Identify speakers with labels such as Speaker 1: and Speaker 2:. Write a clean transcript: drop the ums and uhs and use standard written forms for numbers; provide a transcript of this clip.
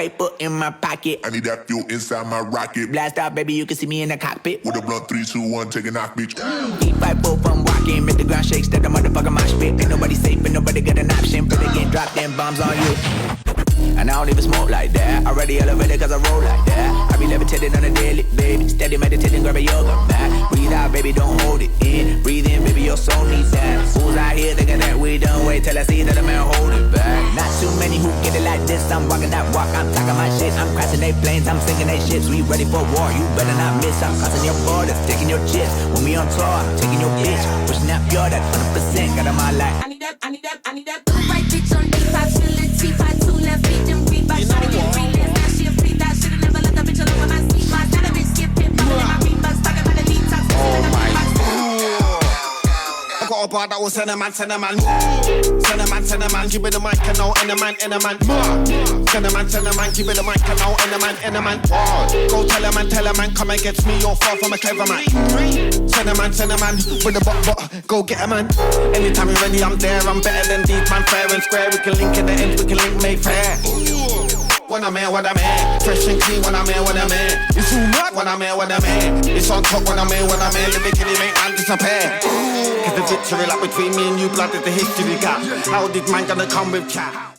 Speaker 1: paper in my pocket.
Speaker 2: I need that fuel inside my rocket.
Speaker 1: Blast out, baby, you can see me in the cockpit.
Speaker 2: With a blunt 3, 2, 1, take a knock, bitch.
Speaker 1: Deep fight, both I'm walking. Make the ground shake, step the motherfucker mosh pit. Ain't nobody safe, and nobody got an option. But they get dropped, them bombs on you. And I don't even smoke like that. Already elevated cause I roll like that. I be levitating on a daily, baby. Steady meditating, grab a yoga mat. Breathe out, baby, don't hold it in. Breathe in, baby, your soul needs that. Fools out here thinking that we done wait till I see that a man hold it back. Not too many who get it like this. I'm walking that walk, I'm talking my shit. I'm crashing they planes, I'm sinking they shits. We ready for war, you better not miss. I'm crossing your borders, taking your chips. When we on tour, I'm taking your bitch. Pushing up your that 100%, got on my life.
Speaker 3: I need that. The right bitch on D5, chillin' T5, 2 left feet, them read by shawty get free. That shit free, that should've never let the bitch alone with my seat. My got a bitch skip it, bubbling in my rebucks, talking about the detox.
Speaker 4: Oh my God. I got a bar that will send a man. Send a man, give me the mic and now end a man. Send a man, give me the mic and now end a man. Go tell a man, come and get me, you're far from a clever man. Send a man, with the butt, go get a man. Anytime you're ready, I'm there, I'm better than these man, fair and square. We can link in the end, we can link Mayfair. When I'm here, fresh and clean when I'm here, it's too much when I'm here, it's on top when I'm here, lyrically make man disappear. Cause the victory like between me and you, blood is the history gap. How did man gonna come with chat?